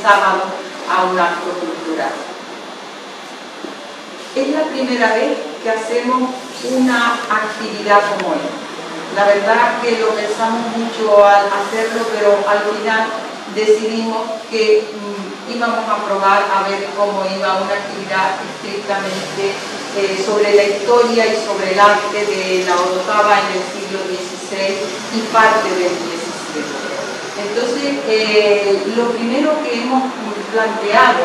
sábado a un acto cultural. Es la primera vez que hacemos una actividad como esta. La verdad que lo pensamos mucho al hacerlo, pero al final decidimos que íbamos a probar a ver cómo iba una actividad estrictamente sobre la historia y sobre el arte de la Orotava en el siglo XVI y parte del XVII. Entonces, lo primero que hemos planteado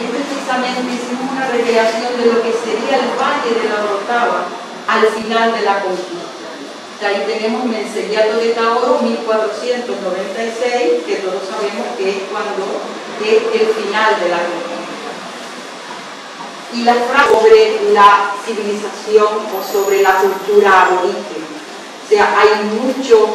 es precisamente hicimos una recreación de lo que sería el Valle de la Orotava al final de la conquista. Ahí tenemos Mencellato de Taoro, 1496, que todos sabemos que es cuando es el final de la conquista. Y la frase sobre la civilización o sobre la cultura aborigen. O sea, hay muchos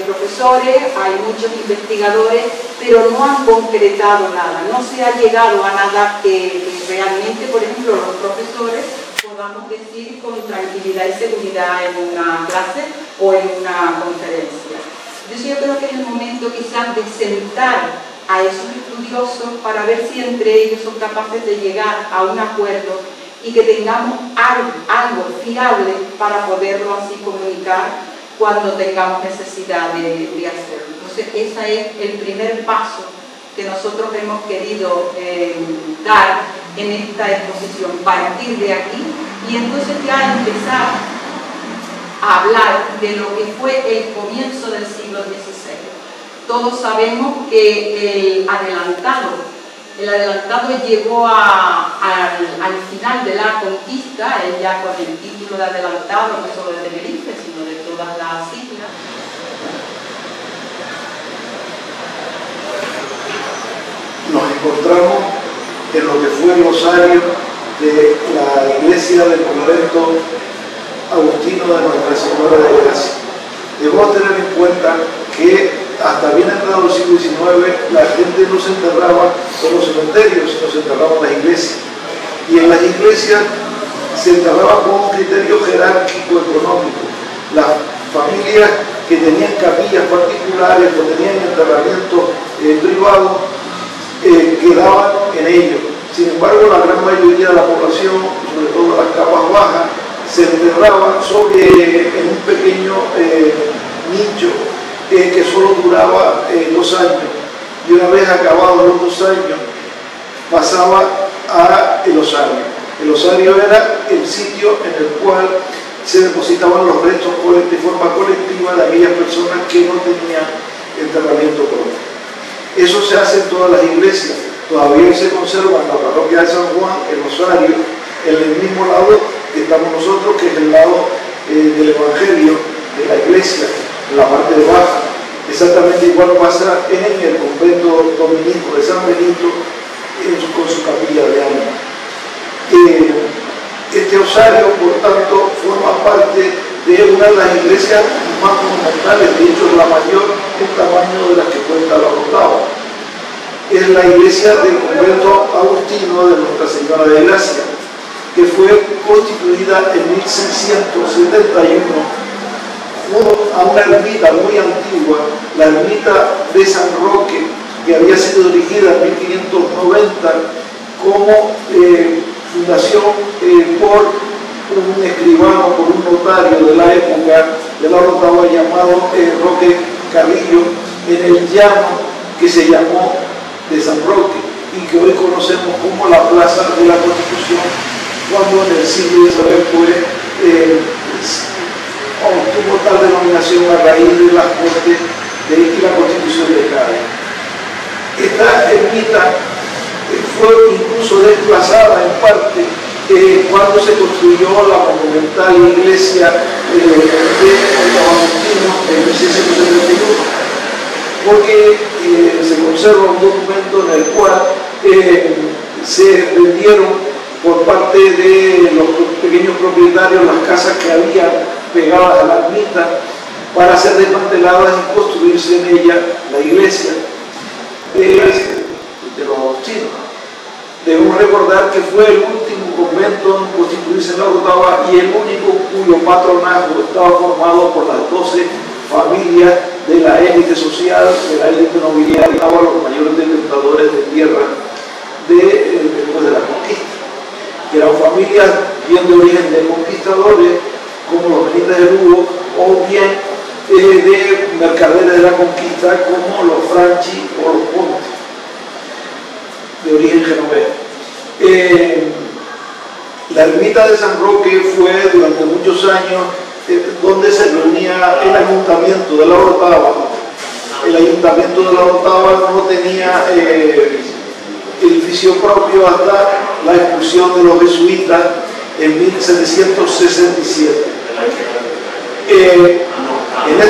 profesores, hay muchos investigadores, pero no han concretado nada, no se ha llegado a nada que realmente, por ejemplo, los profesores podamos decir con tranquilidad y seguridad en una clase o en una conferencia. Entonces yo creo que es el momento quizás de sentar a esos estudiosos para ver si entre ellos son capaces de llegar a un acuerdo y que tengamos algo fiable para poderlo así comunicar cuando tengamos necesidad de hacerlo. Entonces ese es el primer paso que nosotros hemos querido dar en esta exposición, partir de aquí y entonces ya empezar a hablar de lo que fue el comienzo del siglo XVI. Todos sabemos que el adelantado llegó al final de la conquista, él ya con el título de adelantado, no solo de Tenerife, sino de todas las islas. Nos encontramos en lo que fue el rosario de la iglesia del convento agustino de Nuestra Señora de Gracia. Debemos tener en cuenta que hasta bien entrado el siglo XIX la gente no se enterraba en los cementerios, sino se enterraba en las iglesias. Y en las iglesias se enterraba con un criterio jerárquico económico. Las familias que tenían capillas particulares o tenían enterramientos privados quedaban en ello. Sin embargo, la gran mayoría de la población, sobre todo las capas bajas, se enterraban en un pequeño nicho que solo duraba 2 años. Y una vez acabados los 2 años, pasaba el osario. El osario era el sitio en el cual se depositaban los restos de forma colectiva de aquellas personas que no tenían enterramiento propio. Eso se hace en todas las iglesias. Todavía se conserva en la parroquia de San Juan el osario en el mismo lado que estamos nosotros, que es el lado del Evangelio de la iglesia, en la parte baja. Exactamente igual pasa en el convento dominico de San Benito con su capilla de alma. Este osario, por tanto, forma parte de una de las iglesias más monumentales, de hecho la mayor en tamaño de las que cuenta la Orotava. Es la iglesia del convento agustino de Nuestra Señora de Gracia, que fue constituida en 1671 junto a una ermita muy antigua, la ermita de San Roque, que había sido dirigida en 1590 como fundación por un escribano, por un notario de la época de la Orotava llamado Roque Carrillo, en el llano que se llamó de San Roque y que hoy conocemos como la Plaza de la Constitución, cuando en el siglo XIX obtuvo tal denominación a raíz de las Cortes y la Constitución de Cádiz. Esta ermita fue incluso desplazada en parte cuando se construyó la monumental iglesia de los agustinos en 1671, porque se conserva un documento en el cual se vendieron por parte de los pequeños propietarios las casas que habían pegadas a la ermita para ser desmanteladas y construirse en ella la iglesia de los agustinos. Debemos recordar que fue el último convento en constituirse en la Orotava y el único cuyo patronazgo estaba formado por las 12 familias de la élite social, de la élite nobiliaria, a los mayores detentadores de tierra después de la conquista. Que eran familias bien de origen de conquistadores, como los Benítez de Lugo, o bien de mercaderes de la conquista, como los Franchi o los Pontes, de origen genovés. La ermita de San Roque fue durante muchos años donde se reunía el ayuntamiento de la Orotava. El ayuntamiento de la Orotava no tenía edificio propio hasta la expulsión de los jesuitas en 1767. En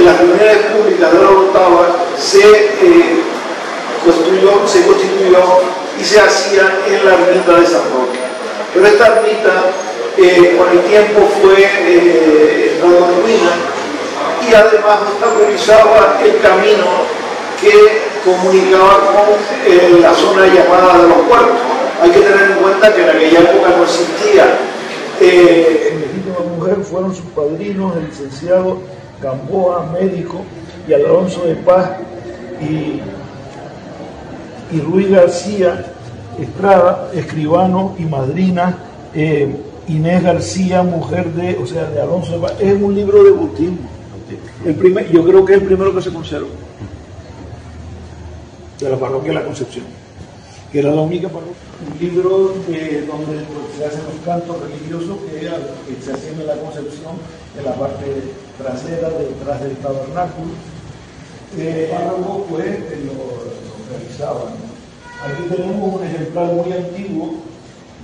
las reuniones públicas de la Orotava se constituyó y se hacía en la ermita de San Roque. Pero esta ermita con el tiempo fue entrando en ruina y además obstaculizaba el camino que comunicaba con la zona llamada de los puertos. Hay que tener en cuenta que en aquella época no existía. En Legítima Mujer fueron sus padrinos el licenciado Gamboa, médico, y Alonso de Paz y Ruiz García Estrada, escribano, y madrina Inés García, mujer de Alonso de Paz. Es un libro de bautismo. Yo creo que es el primero que se conserva de la parroquia de la Concepción, que era la única parroquia. Un libro donde se hacen los cantos religiosos que se hacían en la Concepción, en la parte trasera, detrás del tabernáculo. Párrafo pues lo realizaban. Aquí tenemos un ejemplar muy antiguo,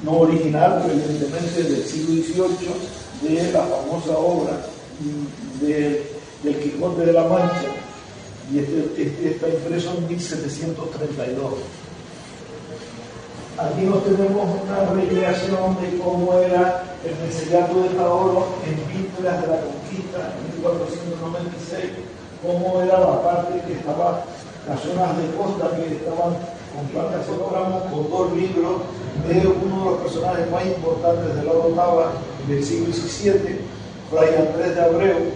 no original, pero evidentemente del siglo XVIII, de la famosa obra del Quijote de la Mancha, y está impreso en 1732. Aquí nos tenemos una recreación de cómo era el Mencellato de Taoro en vísperas de la conquista, en 1496, cómo era la parte que estaba, las zonas de costa que estaban con plantas fotogramas, con dos libros de uno de los personajes más importantes de la Orotava del siglo XVII, Fray Andrés de Abreu,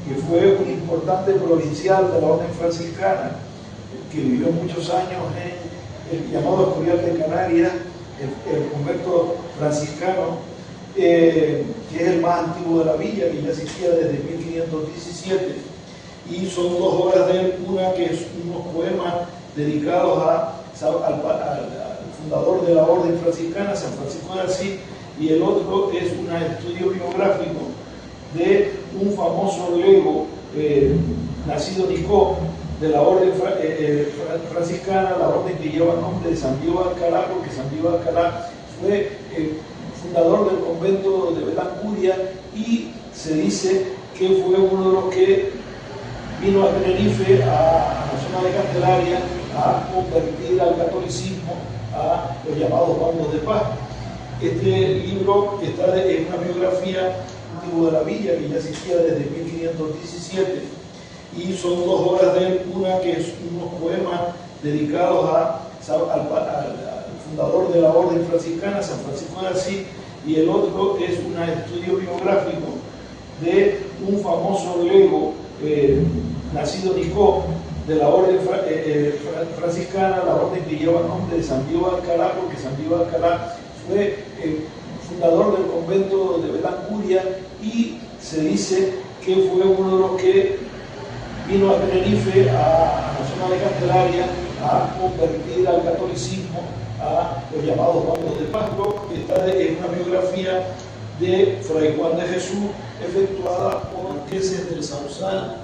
que fue un importante provincial de la orden franciscana, que vivió muchos años en el llamado Escorial de Canarias, el convento franciscano, que es el más antiguo de la villa, que ya existía desde 1517, y son dos obras de él, una que es unos poemas dedicados al fundador de la orden franciscana, San Francisco de Asís, y el otro es un estudio biográfico de un famoso lego nacido en Icó, de la orden franciscana, la orden que lleva el nombre de San Diego de Alcalá, porque San Diego de Alcalá fue fundador del convento de Betancuria, y se dice que fue uno de los que vino a Tenerife, a la zona de Candelaria, a convertir al catolicismo a los llamados bandos de paz. Este libro está en una biografía antigua de la villa, que ya existía desde 1517, y son dos obras de él, una que es unos poemas dedicados al fundador de la orden franciscana, San Francisco de Asís, y el otro es un estudio biográfico de un famoso lego nacido en Icó, de la orden franciscana, la orden que lleva el nombre de San Diego de Alcalá, porque San Diego de Alcalá fue fundador del convento de Betancuria, y se dice que fue uno de los que vino a Tenerife, a la zona de Candelaria, a convertir al catolicismo a los llamados bandos de paz. Esta es una biografía de Fray Juan de Jesús, efectuada por marqueses del Sausal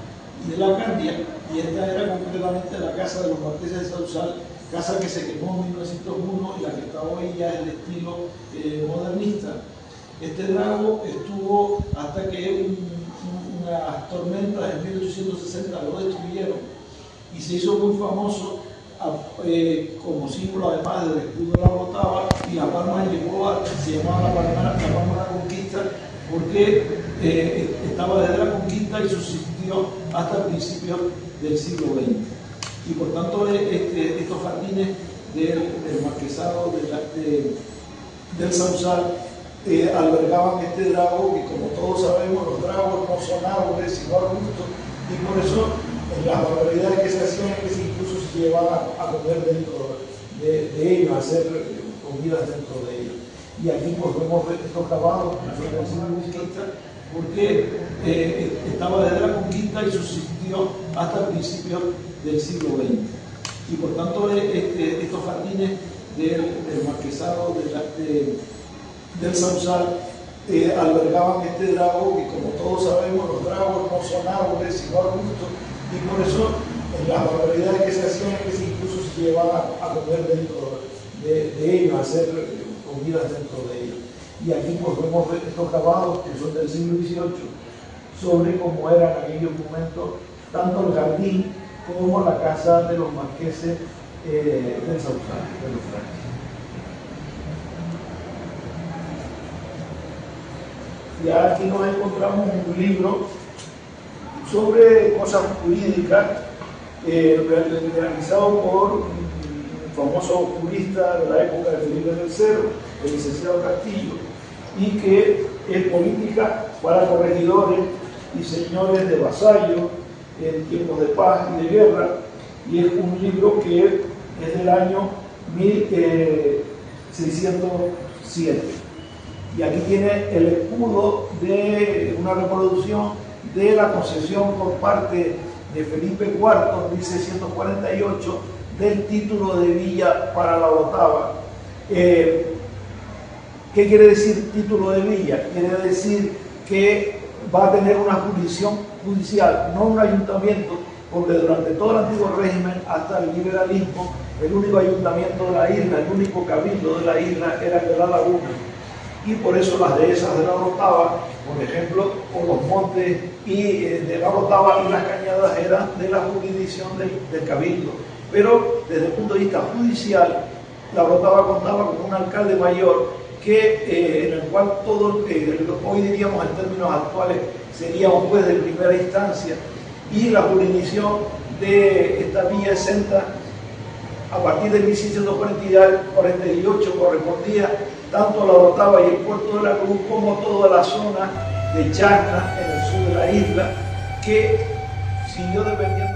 y de la Candia, y esta era concretamente la casa de los marqueses de Sausal, casa que se quemó en 1901 y la que está hoy ya es el estilo modernista. Este drago estuvo hasta que unas tormentas en 1860 lo destruyeron, y se hizo muy famoso como símbolo además del escudo de la Orotava, y la palma se llamaba la palma de la conquista, porque estaba desde la conquista y subsistió hasta principios del siglo XX. Y por tanto estos jardines del marquesado del Sausal albergaban este drago, que como todos sabemos los dragos no son árboles sino arbustos, y por eso en las barbaridades que se hacían es que incluso se llevaban a comer dentro de ellos, a hacer comidas dentro de ellos. Y aquí pues vemos estos grabados del siglo XV, porque estaba desde la conquista y subsistió hasta principios del siglo XX. Y por tanto estos jardines del marquesado del Sausal albergaban este drago, que como todos sabemos los dragos no son árboles sino arbustos, y por eso en las barbaridades que se hacían es que incluso se llevaban a comer dentro de ellos, a hacer comidas dentro de ellos. Y aquí pues vemos estos grabados que son del siglo XVIII sobre cómo era en aquellos momentos tanto el jardín como la casa de los marqueses del Sausal, de los Francos. Ya aquí nos encontramos un libro sobre cosas jurídicas realizado por un famoso jurista de la época de Felipe III, el licenciado Castillo, y que es política para corregidores y señores de vasallos en tiempos de paz y de guerra, y es un libro que es del año 1607. Y aquí tiene el escudo de una reproducción de la concesión por parte de Felipe IV en 1648 del título de villa para la Orotava. ¿Qué quiere decir título de villa? Quiere decir que va a tener una jurisdicción judicial, no un ayuntamiento, porque durante todo el antiguo régimen, hasta el liberalismo, el único ayuntamiento de la isla, el único cabildo de la isla era el de La Laguna. Y por eso las dehesas de la Orotava, por ejemplo, o los montes de la Orotava y las cañadas eran de la jurisdicción del cabildo. Pero desde el punto de vista judicial, la Orotava contaba con un alcalde mayor en el cual hoy diríamos en términos actuales sería un juez de primera instancia, y la jurisdicción de esta villa exenta a partir de 1648 correspondía tanto a la Orotava y el puerto de la Cruz como toda la zona de Chacna en el sur de la isla, que siguió dependiendo